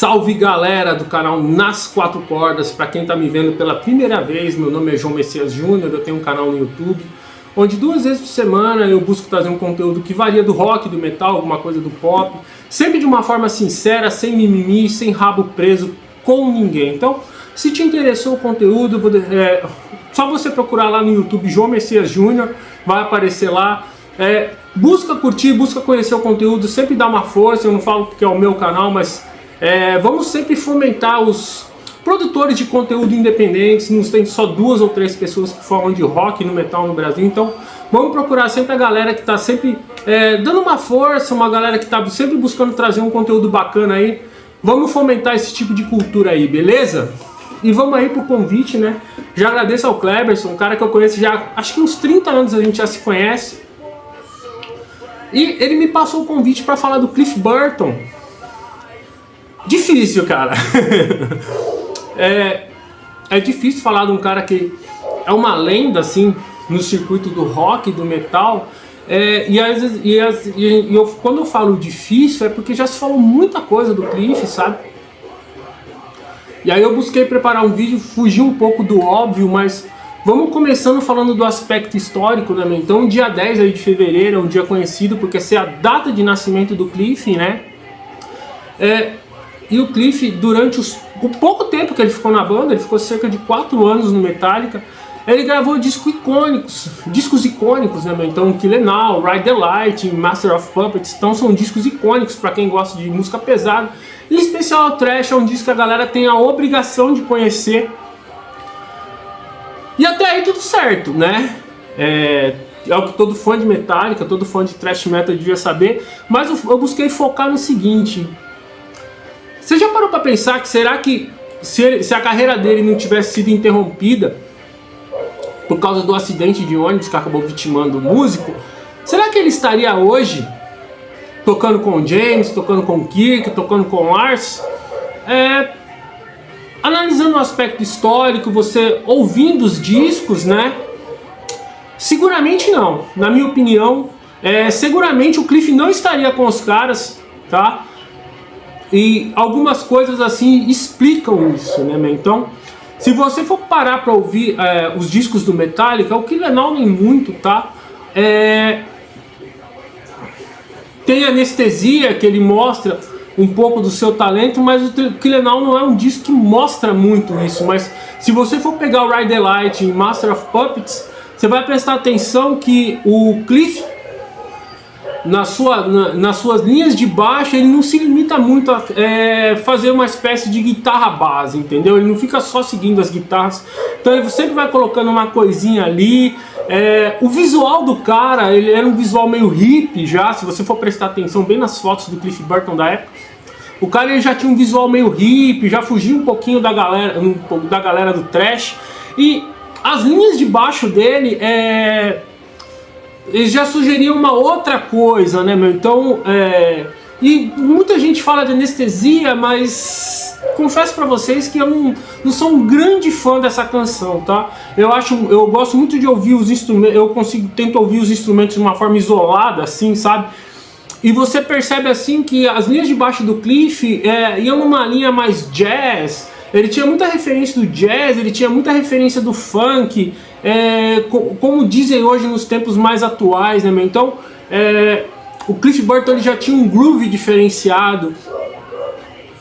Salve galera do canal Nas Quatro Cordas, para quem está me vendo pela primeira vez, meu nome é João Messias Júnior, eu tenho um canal no YouTube, onde 2 vezes por semana eu busco trazer um conteúdo que varia do rock, do metal, alguma coisa do pop, sempre de uma forma sincera, sem mimimi, sem rabo preso com ninguém. Então, se te interessou o conteúdo, só você procurar lá no YouTube João Messias Júnior, vai aparecer lá. Busca curtir, busca conhecer o conteúdo, sempre dá uma força, eu não falo porque é o meu canal, mas vamos sempre fomentar os produtores de conteúdo independentes. Não tem só 2 ou 3 pessoas que falam de rock no metal no Brasil, então vamos procurar sempre a galera que está sempre dando uma força, uma galera que está sempre buscando trazer um conteúdo bacana aí. Vamos fomentar esse tipo de cultura aí, beleza? E vamos aí pro convite, né? Já agradeço ao Kleberson, um cara que eu conheço já, acho que uns 30 anos a gente já se conhece. E ele me passou o convite para falar do Cliff Burton. Difícil, cara. É difícil falar de um cara que é uma lenda, assim, no circuito do rock, do metal. Quando eu falo difícil, é porque já se falou muita coisa do Cliff, sabe? E aí eu busquei preparar um vídeo, fugir um pouco do óbvio, mas vamos começando falando do aspecto histórico, né? Então, dia 10 aí de fevereiro é um dia conhecido porque essa é a data de nascimento do Cliff, né? E o Cliff, durante o pouco tempo que ele ficou na banda, ele ficou cerca de 4 anos no Metallica, ele gravou discos icônicos, né? Então, Kill 'Em All, Ride the Lightning, Master of Puppets, então são discos icônicos para quem gosta de música pesada. Em especial, o Thrash é um disco que a galera tem a obrigação de conhecer. E até aí tudo certo, né? É o que todo fã de Metallica, todo fã de Thrash Metal devia saber. Mas eu busquei focar no seguinte. Você já parou para pensar que será que se a carreira dele não tivesse sido interrompida por causa do acidente de ônibus que acabou vitimando o músico, será que ele estaria hoje tocando com o James, tocando com o Kirk, tocando com o Lars? Analisando o aspecto histórico, você ouvindo os discos, né? Seguramente não. Na minha opinião, seguramente o Cliff não estaria com os caras, tá? E algumas coisas assim explicam isso, né? Então, se você for parar para ouvir os discos do Metallica, o Kill 'Em All nem muito, tá? Tem Anestesia, que ele mostra um pouco do seu talento, mas o Kill 'Em All não é um disco que mostra muito isso. Mas se você for pegar o Ride the Light e Master of Puppets, você vai prestar atenção que o Cliff, nas suas linhas de baixo, ele não se limita muito a fazer uma espécie de guitarra base, entendeu? Ele não fica só seguindo as guitarras, então ele sempre vai colocando uma coisinha ali. O visual do cara, ele era um visual meio hippie já, se você for prestar atenção bem nas fotos do Cliff Burton da época. O cara ele já tinha um visual meio hippie, já fugia um pouquinho da galera do thrash. E as linhas de baixo dele, eles já sugeriam uma outra coisa, né, meu? Então, e muita gente fala de Anestesia, mas confesso pra vocês que eu não sou um grande fã dessa canção, tá? Eu gosto muito de ouvir os instrumentos, tento ouvir os instrumentos de uma forma isolada, assim, sabe? E você percebe assim que as linhas de baixo do Cliff iam numa linha mais jazz. Ele tinha muita referência do jazz, ele tinha muita referência do funk, como dizem hoje nos tempos mais atuais, né, meu? Então, o Cliff Burton ele já tinha um groove diferenciado.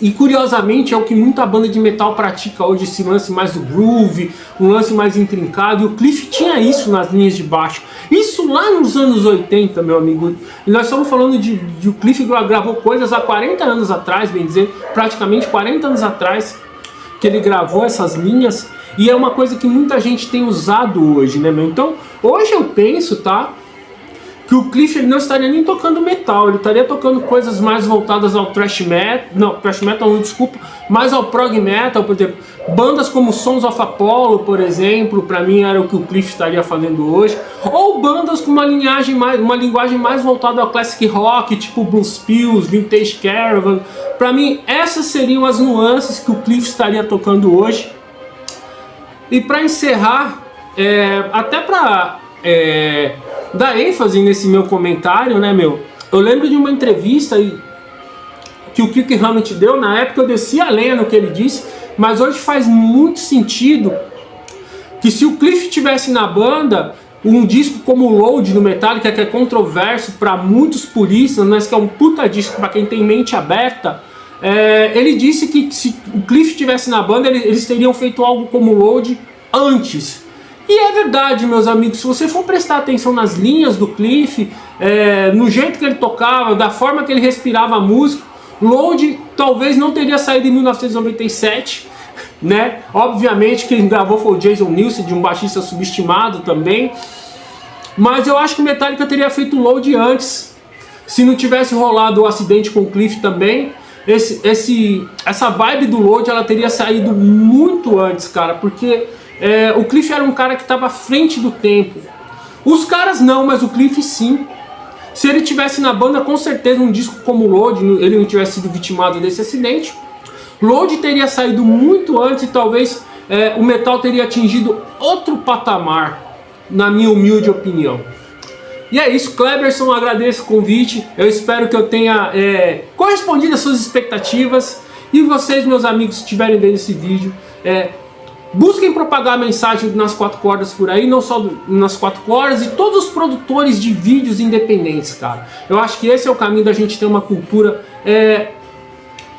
E curiosamente é o que muita banda de metal pratica hoje, esse lance mais do groove, um lance mais intrincado, e o Cliff tinha isso nas linhas de baixo. Isso lá nos anos 80, meu amigo. E nós estamos falando de o Cliff gravou coisas há 40 anos atrás, bem dizer, praticamente 40 anos atrás que ele gravou essas linhas, e é uma coisa que muita gente tem usado hoje, né, meu? Então, hoje eu penso, tá, que o Cliff ele não estaria nem tocando metal, ele estaria tocando coisas mais voltadas ao thrash metal, desculpa, mais ao prog metal, por exemplo, bandas como Sons of Apollo, por exemplo, para mim era o que o Cliff estaria fazendo hoje, ou bandas com uma linguagem mais voltada ao classic rock, tipo Blues Pills, Vintage Caravan. Para mim essas seriam as nuances que o Cliff estaria tocando hoje. E para encerrar, até para dar ênfase nesse meu comentário, né, meu? Eu lembro de uma entrevista que o Kirk Hammett deu. Na época eu desci a lenha no que ele disse, mas hoje faz muito sentido que se o Cliff tivesse na banda, um disco como o Load do Metallica, que é controverso para muitos puristas, mas que é um puta disco para quem tem mente aberta, ele disse que se o Cliff estivesse na banda, eles teriam feito algo como o Load antes. E é verdade, meus amigos, se você for prestar atenção nas linhas do Cliff, no jeito que ele tocava, da forma que ele respirava a música, Load talvez não teria saído em 1997, né? Obviamente quem gravou foi o Jason Newsted, um baixista subestimado também, mas eu acho que o Metallica teria feito Load antes, se não tivesse rolado o acidente com o Cliff também. Essa vibe do Load ela teria saído muito antes, cara, porque o Cliff era um cara que estava à frente do tempo. Os caras não, mas o Cliff sim. Se ele tivesse na banda, com certeza um disco como o Load, ele não tivesse sido vitimado desse acidente, Load teria saído muito antes e talvez o metal teria atingido outro patamar, na minha humilde opinião. E é isso, Kleberson, agradeço o convite, eu espero que eu tenha correspondido às suas expectativas. E vocês, meus amigos, se estiverem vendo esse vídeo, busquem propagar a mensagem nas 4 cordas por aí, não só nas 4 cordas, e todos os produtores de vídeos independentes, cara. Eu acho que esse é o caminho da gente ter uma cultura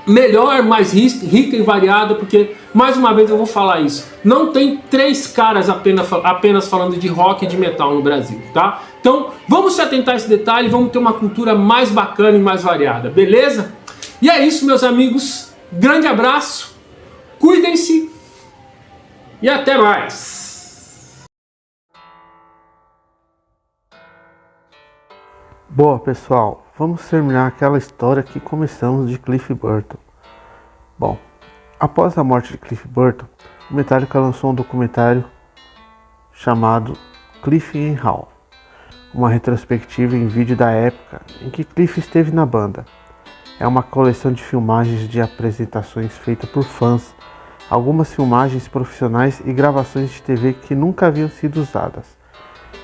melhor, mais rica e variada, porque, mais uma vez eu vou falar isso, não tem 3 caras apenas falando de rock e de metal no Brasil, tá? Então, vamos se atentar a esse detalhe, vamos ter uma cultura mais bacana e mais variada, beleza? E é isso, meus amigos, grande abraço, cuidem-se, e até mais! Boa, pessoal, vamos terminar aquela história que começamos de Cliff Burton. Bom, após a morte de Cliff Burton, o Metallica lançou um documentário chamado Cliff in Hall, uma retrospectiva em vídeo da época em que Cliff esteve na banda. É uma coleção de filmagens de apresentações feitas por fãs, algumas filmagens profissionais e gravações de TV que nunca haviam sido usadas,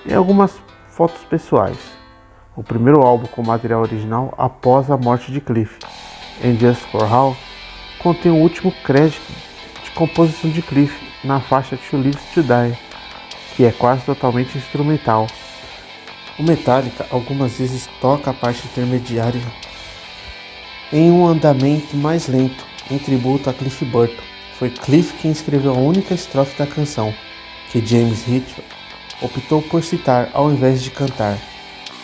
e algumas fotos pessoais. O primeiro álbum com material original após a morte de Cliff, And Just For How, contém o último crédito de composição de Cliff na faixa To Live To Die, que é quase totalmente instrumental. O Metallica algumas vezes toca a parte intermediária em um andamento mais lento, em tributo a Cliff Burton. Foi Cliff quem escreveu a única estrofe da canção, que James Hetfield optou por citar ao invés de cantar,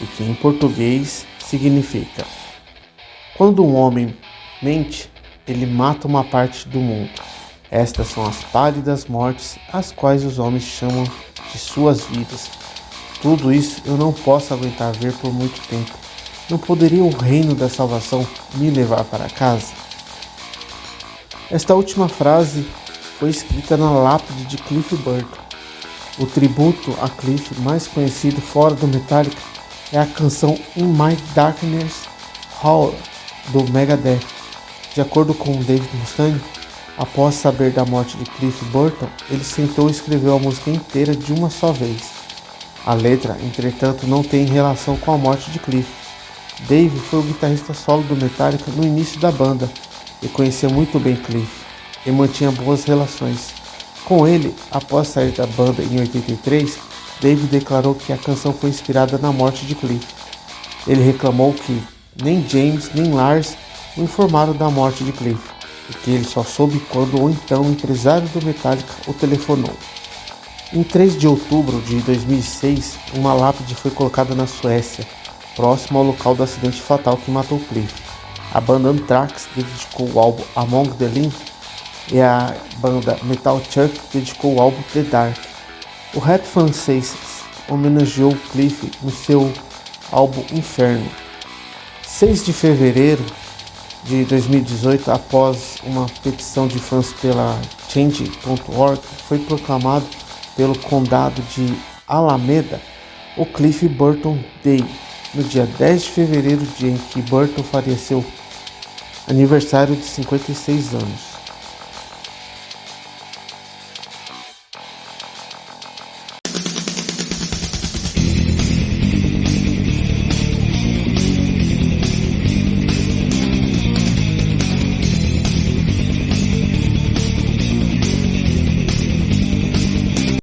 e que em português significa: quando um homem mente, ele mata uma parte do mundo. Estas são as pálidas mortes, as quais os homens chamam de suas vidas. Tudo isso eu não posso aguentar ver por muito tempo. Não poderia o reino da salvação me levar para casa? Esta última frase foi escrita na lápide de Cliff Burton. O tributo a Cliff mais conhecido fora do Metallica é a canção In My Darkness Hour, do Megadeth. De acordo com Dave Mustaine, após saber da morte de Cliff Burton, ele sentou e escreveu a música inteira de uma só vez. A letra, entretanto, não tem relação com a morte de Cliff. Dave foi o guitarrista solo do Metallica no início da banda e conhecia muito bem Cliff e mantinha boas relações. Com ele, após sair da banda em 83, Dave declarou que a canção foi inspirada na morte de Cliff. Ele reclamou que nem James nem Lars o informaram da morte de Cliff, e que ele só soube quando o então empresário do Metallica o telefonou. Em 3 de outubro de 2006, uma lápide foi colocada na Suécia, próximo ao local do acidente fatal que matou Cliff. A banda Anthrax dedicou o álbum Among the Living e a banda Metal Church dedicou o álbum The Dark. O rap francês homenageou Cliff no seu álbum Inferno. 6 de fevereiro de 2018, após uma petição de fãs pela Change.org, foi proclamado pelo condado de Alameda o Cliff Burton Day, no dia 10 de fevereiro, dia em que Burton faria seu aniversário de 56 anos.